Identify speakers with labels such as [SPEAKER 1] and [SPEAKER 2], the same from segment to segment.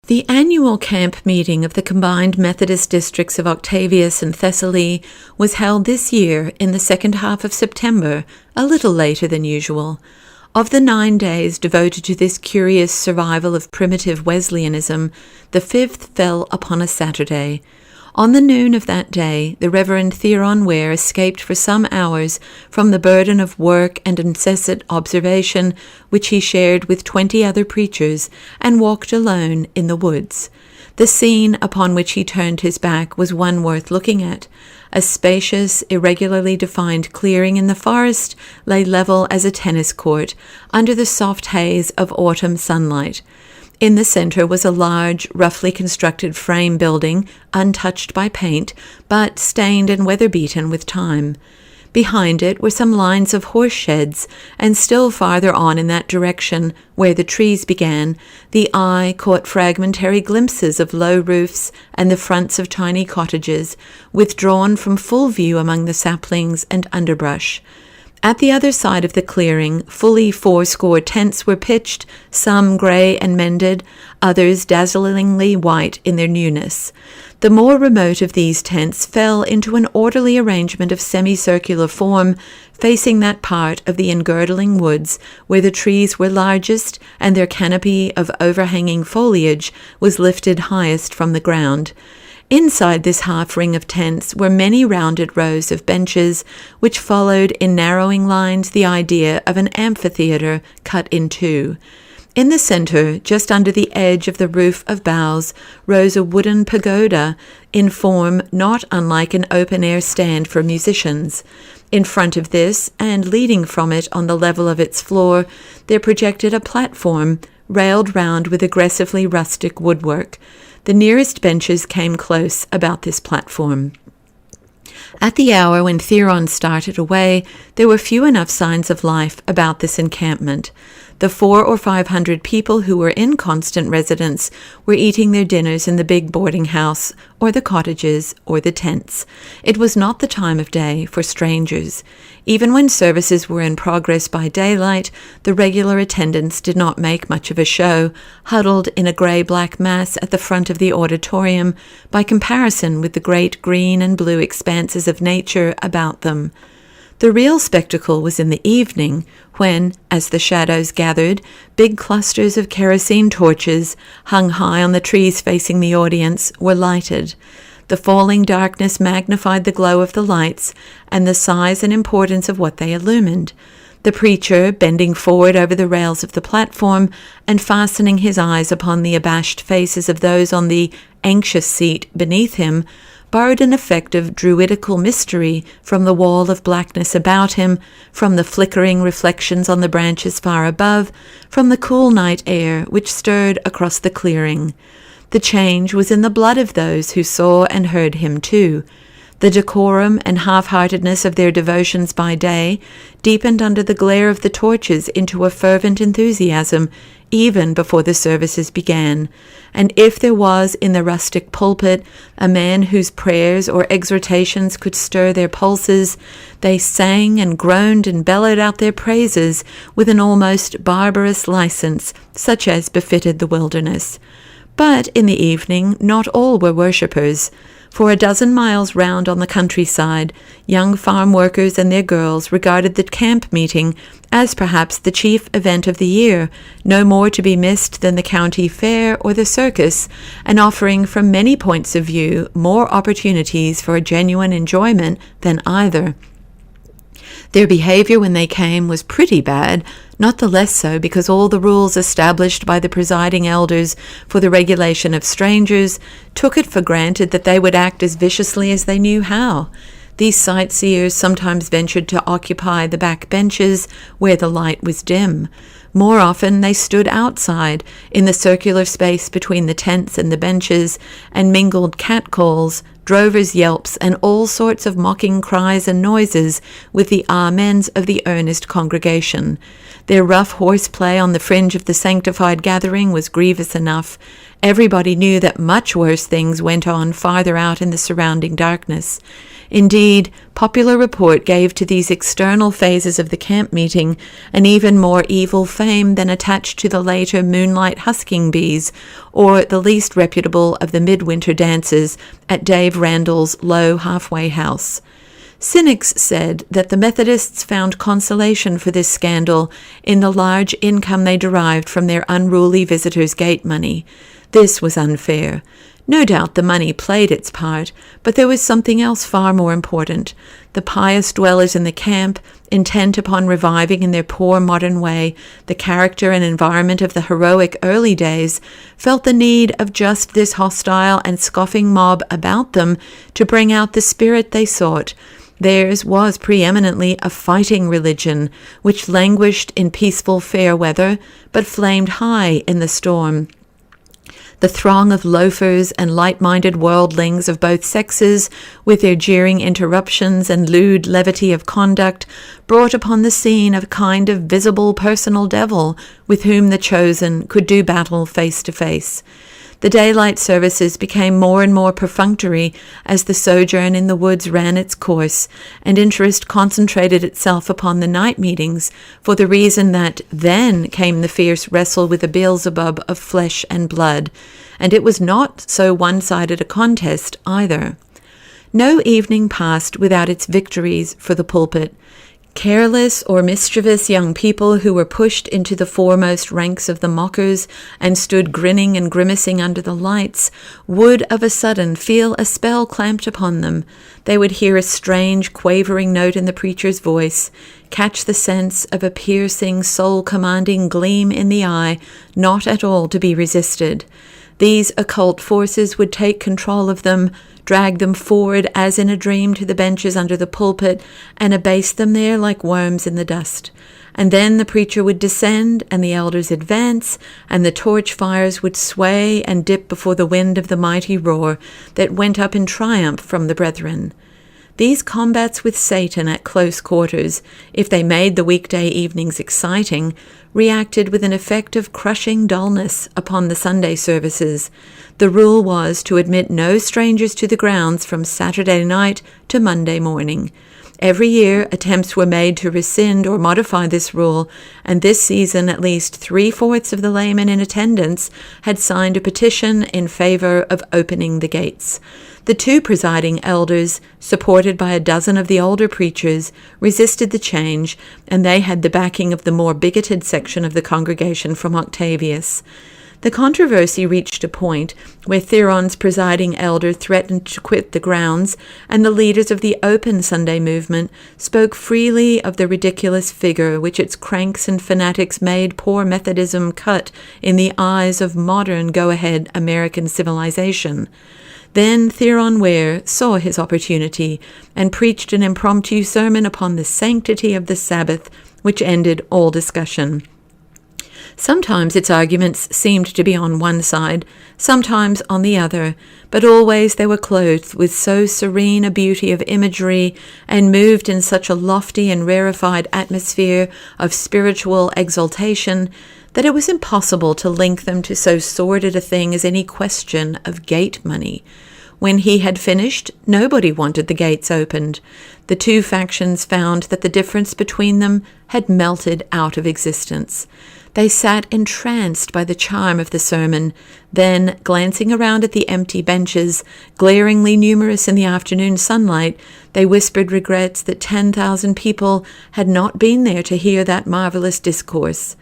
[SPEAKER 1] The annual camp meeting of the combined Methodist districts of Octavius and Thessaly was held this year in the second half of September, a little later than usual. Of the 9 days devoted to this curious survival of primitive Wesleyanism, the 5th fell upon a Saturday. On the noon of that day, the Reverend Theron Ware escaped for some hours from the burden of work and incessant observation which he shared with 20 other preachers, and walked alone in the woods. The scene upon which he turned his back was one worth looking at. A spacious, irregularly defined clearing in the forest lay level as a tennis court, under the soft haze of autumn sunlight. In the center was a large, roughly constructed frame building, untouched by paint, but stained and weather-beaten with time. Behind it were some lines of horse sheds, and still farther on in that direction, where the trees began, the eye caught fragmentary glimpses of low roofs and the fronts of tiny cottages, withdrawn from full view among the saplings and underbrush. At the other side of the clearing, fully 80 tents were pitched, some grey and mended, others dazzlingly white in their newness. The more remote of these tents fell into an orderly arrangement of semicircular form, facing that part of the engirdling woods where the trees were largest and their canopy of overhanging foliage was lifted highest from the ground. Inside this half-ring of tents were many rounded rows of benches, which followed in narrowing lines the idea of an amphitheatre cut in two. In the center, just under the edge of the roof of boughs, rose a wooden pagoda, in form not unlike an open-air stand for musicians. In front of this, and leading from it on the level of its floor, there projected a platform, railed round with aggressively rustic woodwork. The nearest benches came close about this platform. At the hour when Theron started away, there were few enough signs of life about this encampment. The 400 or 500 people who were in constant residence were eating their dinners in the big boarding house, or the cottages, or the tents. It was not the time of day for strangers. Even when services were in progress by daylight, the regular attendants did not make much of a show, huddled in a grey-black mass at the front of the auditorium, by comparison with the great green and blue expanses of nature about them. The real spectacle was in the evening, when, as the shadows gathered, big clusters of kerosene torches, hung high on the trees facing the audience, were lighted. The falling darkness magnified the glow of the lights and the size and importance of what they illumined. The preacher, bending forward over the rails of the platform and fastening his eyes upon the abashed faces of those on the anxious seat beneath him, borrowed an effect of druidical mystery from the wall of blackness about him, from the flickering reflections on the branches far above, from the cool night air which stirred across the clearing. The change was in the blood of those who saw and heard him too. The decorum and half-heartedness of their devotions by day deepened under the glare of the torches into a fervent enthusiasm even before the services began, and if there was in the rustic pulpit a man whose prayers or exhortations could stir their pulses, they sang and groaned and bellowed out their praises with an almost barbarous license, such as befitted the wilderness. But in the evening not all were worshippers. For a dozen miles round on the countryside, young farm workers and their girls regarded the camp meeting as perhaps the chief event of the year, no more to be missed than the county fair or the circus, and offering from many points of view more opportunities for genuine enjoyment than either. Their behavior when they came was pretty bad, not the less so because all the rules established by the presiding elders for the regulation of strangers took it for granted that they would act as viciously as they knew how. These sightseers sometimes ventured to occupy the back benches where the light was dim. More often they stood outside in the circular space between the tents and the benches and mingled catcalls, drovers' yelps, and all sorts of mocking cries and noises with the amens of the earnest congregation. Their rough horseplay on the fringe of the sanctified gathering was grievous enough. Everybody knew that much worse things went on farther out in the surrounding darkness. Indeed, popular report gave to these external phases of the camp meeting an even more evil fame than attached to the later moonlight husking bees or the least reputable of the midwinter dances at Dave Randall's low halfway house. Cynics said that the Methodists found consolation for this scandal in the large income they derived from their unruly visitors' gate money. This was unfair. No doubt the money played its part, but there was something else far more important. The pious dwellers in the camp, intent upon reviving in their poor modern way the character and environment of the heroic early days, felt the need of just this hostile and scoffing mob about them to bring out the spirit they sought. Theirs was preeminently a fighting religion, which languished in peaceful fair weather, but flamed high in the storm. The throng of loafers and light-minded worldlings of both sexes, with their jeering interruptions and lewd levity of conduct, brought upon the scene a kind of visible personal devil with whom the chosen could do battle face to face. The daylight services became more and more perfunctory as the sojourn in the woods ran its course, and interest concentrated itself upon the night meetings, for the reason that then came the fierce wrestle with the Beelzebub of flesh and blood, and it was not so one-sided a contest either. No evening passed without its victories for the pulpit. Careless or mischievous young people who were pushed into the foremost ranks of the mockers and stood grinning and grimacing under the lights would of a sudden feel a spell clamped upon them. They would hear a strange, quavering note in the preacher's voice, catch the sense of a piercing, soul-commanding gleam in the eye, not at all to be resisted. These occult forces would take control of them, drag them forward as in a dream to the benches under the pulpit, and abase them there like worms in the dust. And then the preacher would descend, and the elders advance, and the torch fires would sway and dip before the wind of the mighty roar that went up in triumph from the brethren. These combats with Satan at close quarters, if they made the weekday evenings exciting, reacted with an effect of crushing dullness upon the Sunday services. The rule was to admit no strangers to the grounds from Saturday night to Monday morning. Every year, attempts were made to rescind or modify this rule, and this season at least 3/4 of the laymen in attendance had signed a petition in favor of opening the gates. The two presiding elders, supported by a dozen of the older preachers, resisted the change, and they had the backing of the more bigoted section of the congregation from Octavius. The controversy reached a point where Theron's presiding elder threatened to quit the grounds, and the leaders of the Open Sunday movement spoke freely of the ridiculous figure which its cranks and fanatics made poor Methodism cut in the eyes of modern go-ahead American civilization. Then Theron Ware saw his opportunity and preached an impromptu sermon upon the sanctity of the Sabbath, which ended all discussion. Sometimes its arguments seemed to be on one side, sometimes on the other, but always they were clothed with so serene a beauty of imagery and moved in such a lofty and rarefied atmosphere of spiritual exaltation that it was impossible to link them to so sordid a thing as any question of gate money. When he had finished, nobody wanted the gates opened. The two factions found that the difference between them had melted out of existence. They sat entranced by the charm of the sermon. Then, glancing around at the empty benches, glaringly numerous in the afternoon sunlight, they whispered regrets that 10,000 people had not been there to hear that marvelous discourse.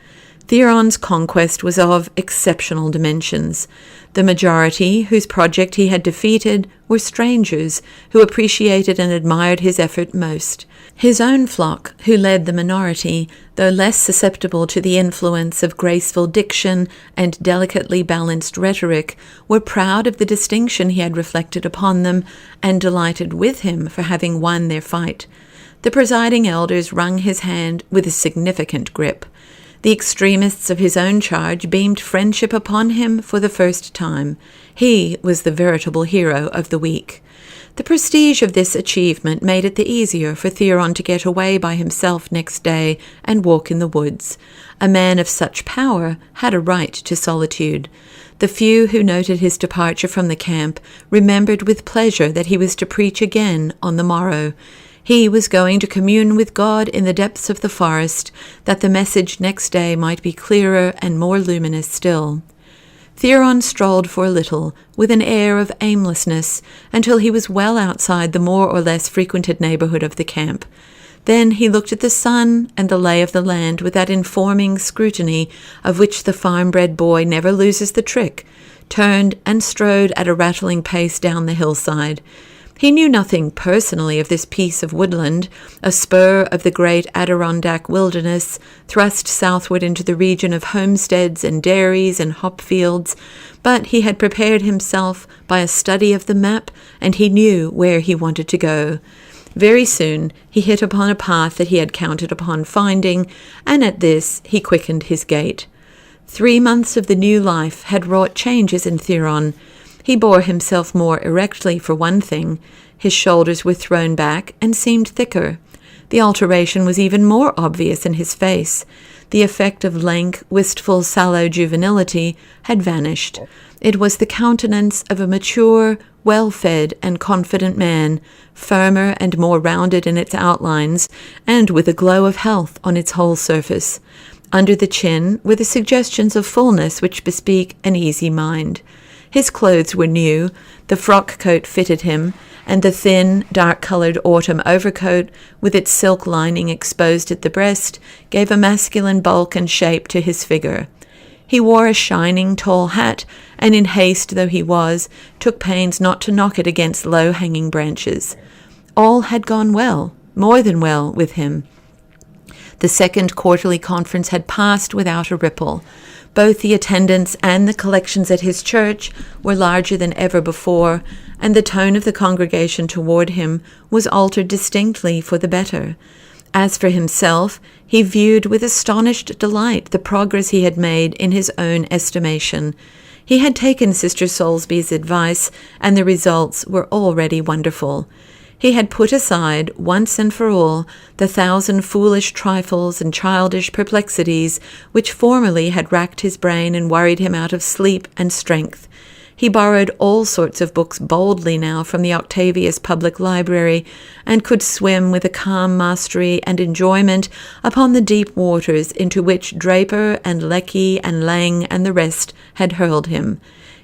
[SPEAKER 1] Theron's conquest was of exceptional dimensions. The majority, whose project he had defeated, were strangers who appreciated and admired his effort most. His own flock, who led the minority, though less susceptible to the influence of graceful diction and delicately balanced rhetoric, were proud of the distinction he had reflected upon them and delighted with him for having won their fight. The presiding elders wrung his hand with a significant grip. The extremists of his own charge beamed friendship upon him for the first time. He was the veritable hero of the week. The prestige of this achievement made it the easier for Theron to get away by himself next day and walk in the woods. A man of such power had a right to solitude. The few who noted his departure from the camp remembered with pleasure that he was to preach again on the morrow. He was going to commune with God in the depths of the forest, that the message next day might be clearer and more luminous still. Theron strolled for a little, with an air of aimlessness, until he was well outside the more or less frequented neighborhood of the camp. Then he looked at the sun and the lay of the land with that informing scrutiny of which the farm-bred boy never loses the trick, turned and strode at a rattling pace down the hillside. He knew nothing personally of this piece of woodland, a spur of the great Adirondack wilderness, thrust southward into the region of homesteads and dairies and hop fields, but he had prepared himself by a study of the map, and he knew where he wanted to go. Very soon he hit upon a path that he had counted upon finding, and at this he quickened his gait. 3 months of the new life had wrought changes in Theron. He bore himself more erectly, for one thing. His shoulders were thrown back and seemed thicker. The alteration was even more obvious in his face. The effect of lank, wistful, sallow juvenility had vanished. It was the countenance of a mature, well-fed and confident man, firmer and more rounded in its outlines, and with a glow of health on its whole surface. Under the chin were the suggestions of fullness which bespeak an easy mind. His clothes were new, the frock coat fitted him, and the thin, dark-colored autumn overcoat, with its silk lining exposed at the breast, gave a masculine bulk and shape to his figure. He wore a shining, tall hat, and in haste though he was, took pains not to knock it against low-hanging branches. All had gone well, more than well, with him. The second quarterly conference had passed without a ripple. Both the attendance and the collections at his church were larger than ever before, and the tone of the congregation toward him was altered distinctly for the better. As for himself, he viewed with astonished delight the progress he had made in his own estimation. He had taken Sister Soulsby's advice, and the results were already wonderful. He had put aside, once and for all, the 1,000 foolish trifles and childish perplexities which formerly had racked his brain and worried him out of sleep and strength. He borrowed all sorts of books boldly now from the Octavius Public Library, and could swim with a calm mastery and enjoyment upon the deep waters into which Draper and Lecky and Lang and the rest had hurled him.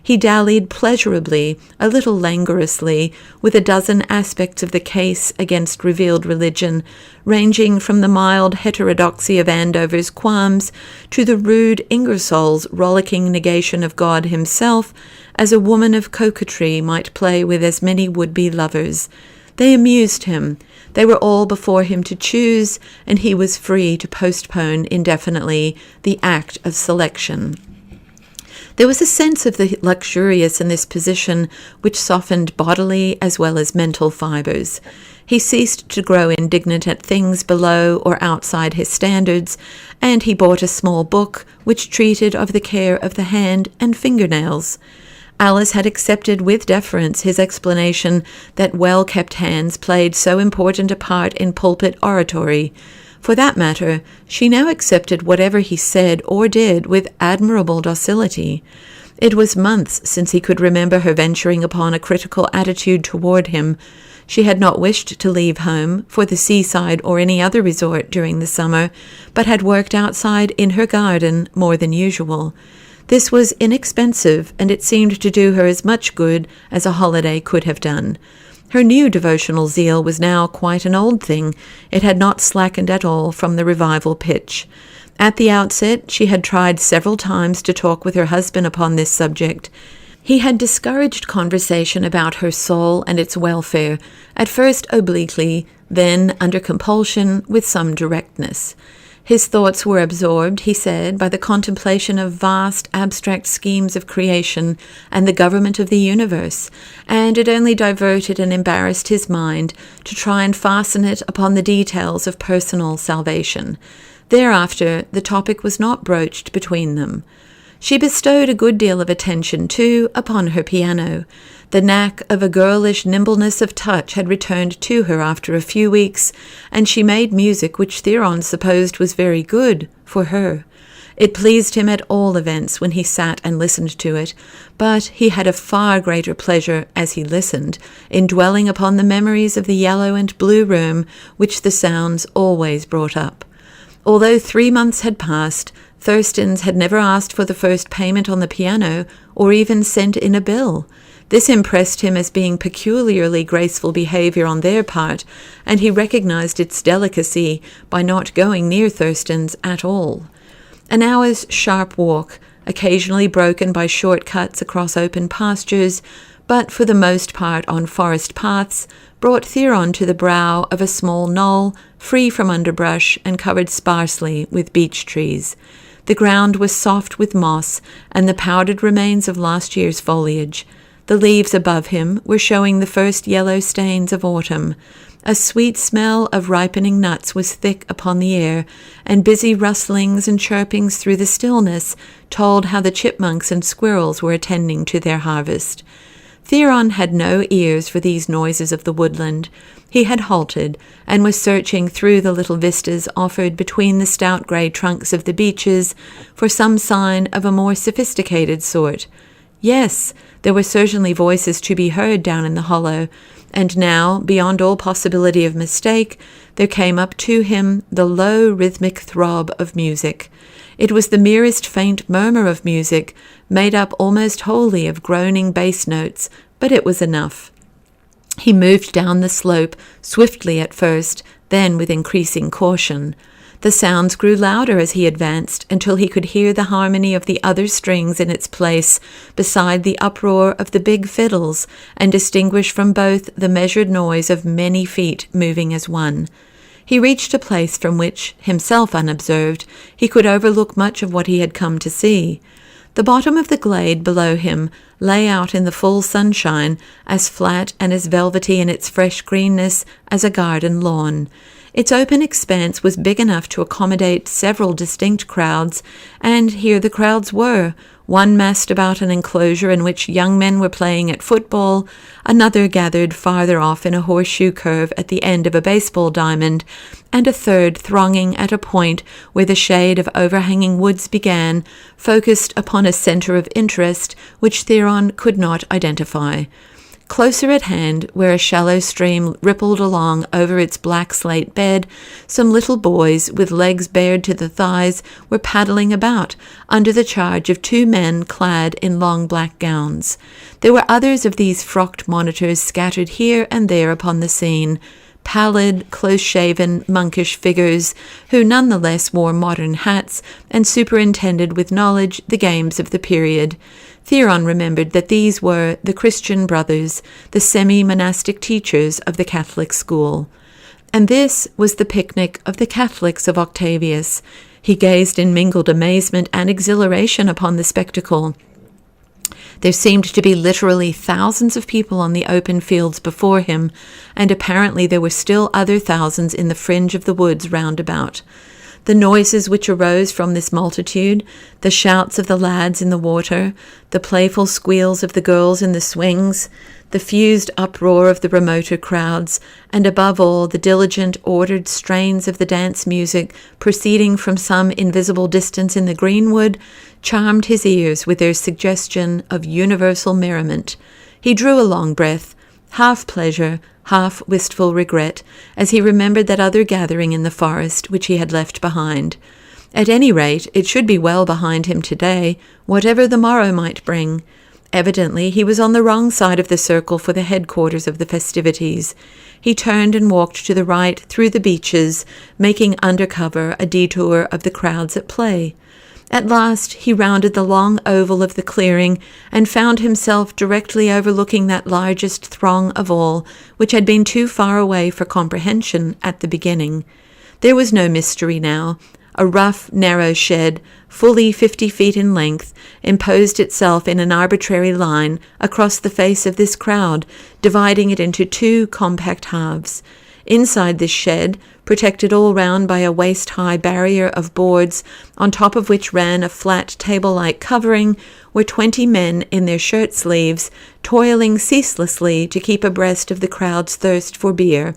[SPEAKER 1] He dallied pleasurably, a little languorously, with a dozen aspects of the case against revealed religion, ranging from the mild heterodoxy of Andover's qualms to the rude Ingersoll's rollicking negation of God himself, as a woman of coquetry might play with as many would-be lovers. They amused him. They were all before him to choose, and he was free to postpone indefinitely the act of selection. There was a sense of the luxurious in this position which softened bodily as well as mental fibers. He ceased to grow indignant at things below or outside his standards, and he bought a small book which treated of the care of the hand and fingernails. Alice had accepted with deference his explanation that well-kept hands played so important a part in pulpit oratory. For that matter, she now accepted whatever he said or did with admirable docility. It was months since he could remember her venturing upon a critical attitude toward him. She had not wished to leave home for the seaside or any other resort during the summer, but had worked outside in her garden more than usual. This was inexpensive, and it seemed to do her as much good as a holiday could have done. Her new devotional zeal was now quite an old thing. It had not slackened at all from the revival pitch. At the outset, she had tried several times to talk with her husband upon this subject. He had discouraged conversation about her soul and its welfare, at first obliquely, then under compulsion with some directness. His thoughts were absorbed, he said, by the contemplation of vast abstract schemes of creation and the government of the universe, and it only diverted and embarrassed his mind to try and fasten it upon the details of personal salvation. Thereafter, the topic was not broached between them. She bestowed a good deal of attention, too, upon her piano. The knack of a girlish nimbleness of touch had returned to her after a few weeks, and she made music which Theron supposed was very good for her. It pleased him at all events when he sat and listened to it, but he had a far greater pleasure, as he listened, in dwelling upon the memories of the yellow and blue room which the sounds always brought up. Although 3 months had passed, Thurston's had never asked for the first payment on the piano or even sent in a bill. This impressed him as being peculiarly graceful behavior on their part, and he recognized its delicacy by not going near Thurston's at all. An hour's sharp walk, occasionally broken by short cuts across open pastures, but for the most part on forest paths, brought Theron to the brow of a small knoll, free from underbrush and covered sparsely with beech trees. The ground was soft with moss and the powdered remains of last year's foliage. The leaves above him were showing the first yellow stains of autumn. A sweet smell of ripening nuts was thick upon the air, and busy rustlings and chirpings through the stillness told how the chipmunks and squirrels were attending to their harvest. Theron had no ears for these noises of the woodland. He had halted, and was searching through the little vistas offered between the stout grey trunks of the beeches for some sign of a more sophisticated sort. Yes, there were certainly voices to be heard down in the hollow, and now, beyond all possibility of mistake, there came up to him the low rhythmic throb of music. It was the merest faint murmur of music, made up almost wholly of groaning bass notes, but it was enough. He moved down the slope, swiftly at first, then with increasing caution. The sounds grew louder as he advanced, until he could hear the harmony of the other strings in its place beside the uproar of the big fiddles, and distinguish from both the measured noise of many feet moving as one. He reached a place from which, himself unobserved, he could overlook much of what he had come to see. The bottom of the glade below him lay out in the full sunshine, as flat and as velvety in its fresh greenness as a garden lawn. Its open expanse was big enough to accommodate several distinct crowds, and here the crowds were, one massed about an enclosure in which young men were playing at football, another gathered farther off in a horseshoe curve at the end of a baseball diamond, and a third thronging at a point where the shade of overhanging woods began, focused upon a center of interest which Theron could not identify. Closer at hand, where a shallow stream rippled along over its black slate bed, some little boys with legs bared to the thighs were paddling about under the charge of 2 men clad in long black gowns. There were others of these frocked monitors scattered here and there upon the scene, pallid, close-shaven, monkish figures who nonetheless wore modern hats and superintended with knowledge the games of the period. Theron remembered that these were the Christian Brothers, the semi-monastic teachers of the Catholic school. And this was the picnic of the Catholics of Octavius. He gazed in mingled amazement and exhilaration upon the spectacle. There seemed to be literally thousands of people on the open fields before him, and apparently there were still other thousands in the fringe of the woods round about. The noises which arose from this multitude, the shouts of the lads in the water, the playful squeals of the girls in the swings, the fused uproar of the remoter crowds, and above all the diligent, ordered strains of the dance music proceeding from some invisible distance in the greenwood, charmed his ears with their suggestion of universal merriment. He drew a long breath, half pleasure, half wistful regret, as he remembered that other gathering in the forest which he had left behind. At any rate, it should be well behind him today, whatever the morrow might bring. Evidently, he was on the wrong side of the circle for the headquarters of the festivities. He turned and walked to the right through the beeches, making under cover a detour of the crowds at play. At last he rounded the long oval of the clearing and found himself directly overlooking that largest throng of all, which had been too far away for comprehension at the beginning. There was no mystery now. A rough, narrow shed, fully 50 feet in length, imposed itself in an arbitrary line across the face of this crowd, dividing it into 2 compact halves. Inside this shed, protected all round by a waist-high barrier of boards, on top of which ran a flat table-like covering, were 20 men in their shirt sleeves, toiling ceaselessly to keep abreast of the crowd's thirst for beer.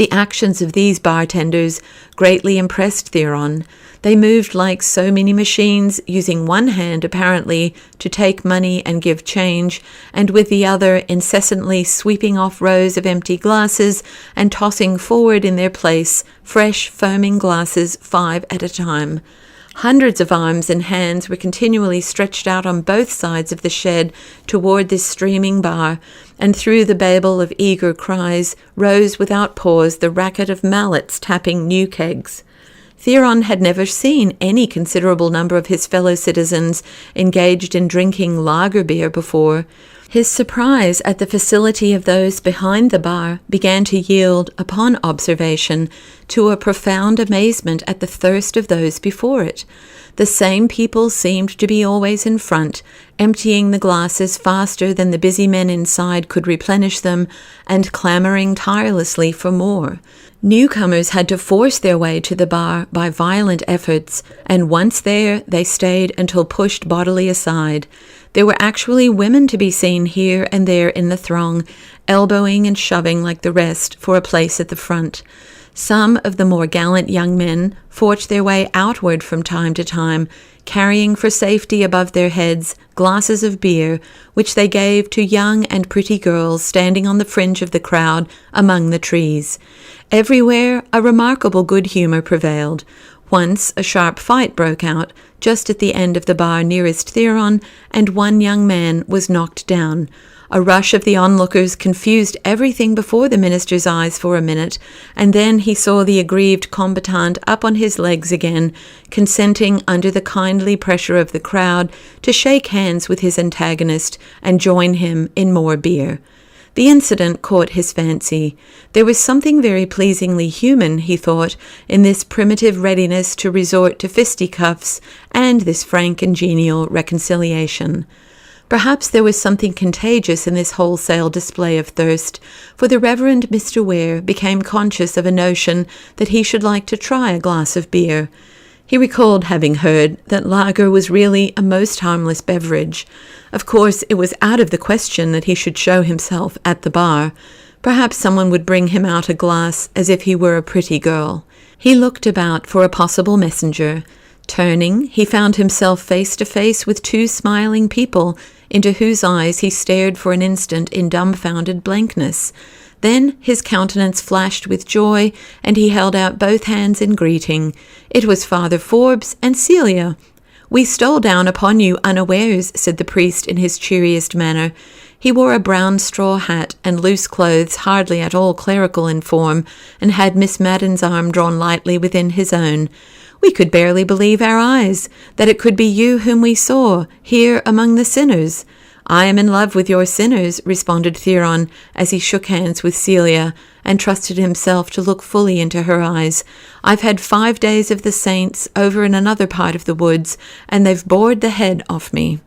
[SPEAKER 1] The actions of these bartenders greatly impressed Theron. They moved like so many machines, using one hand apparently to take money and give change, and with the other incessantly sweeping off rows of empty glasses and tossing forward in their place fresh foaming glasses 5 at a time. Hundreds of arms and hands were continually stretched out on both sides of the shed toward this streaming bar, and through the babel of eager cries rose without pause the racket of mallets tapping new kegs. Theron had never seen any considerable number of his fellow citizens engaged in drinking lager beer before. His surprise at the facility of those behind the bar began to yield, upon observation, to a profound amazement at the thirst of those before it. The same people seemed to be always in front, emptying the glasses faster than the busy men inside could replenish them, and clamoring tirelessly for more. Newcomers had to force their way to the bar by violent efforts, and once there, they stayed until pushed bodily aside. There were actually women to be seen here and there in the throng, elbowing and shoving like the rest for a place at the front. Some of the more gallant young men forged their way outward from time to time, carrying for safety above their heads glasses of beer, which they gave to young and pretty girls standing on the fringe of the crowd among the trees. Everywhere a remarkable good humor prevailed. Once a sharp fight broke out just at the end of the bar nearest Theron, and one young man was knocked down. A rush of the onlookers confused everything before the minister's eyes for a minute, and then he saw the aggrieved combatant up on his legs again, consenting under the kindly pressure of the crowd to shake hands with his antagonist and join him in more beer. The incident caught his fancy. There was something very pleasingly human, he thought, in this primitive readiness to resort to fisticuffs and this frank and genial reconciliation. Perhaps there was something contagious in this wholesale display of thirst, for the Reverend Mr. Ware became conscious of a notion that he should like to try a glass of beer. He recalled having heard that lager was really a most harmless beverage. Of course, it was out of the question that he should show himself at the bar. Perhaps someone would bring him out a glass as if he were a pretty girl. He looked about for a possible messenger. Turning, he found himself face to face with 2 smiling people, into whose eyes he stared for an instant in dumbfounded blankness. Then his countenance flashed with joy, and he held out both hands in greeting. It was Father Forbes and Celia. "We stole down upon you unawares," said the priest in his cheeriest manner. He wore a brown straw hat and loose clothes hardly at all clerical in form, and had Miss Madden's arm drawn lightly within his own. "We could barely believe our eyes, that it could be you whom we saw, here among the sinners." "I am in love with your sinners," responded Theron, as he shook hands with Celia, and trusted himself to look fully into her eyes. "I've had 5 days of the saints over in another part of the woods, and they've bored the head off me."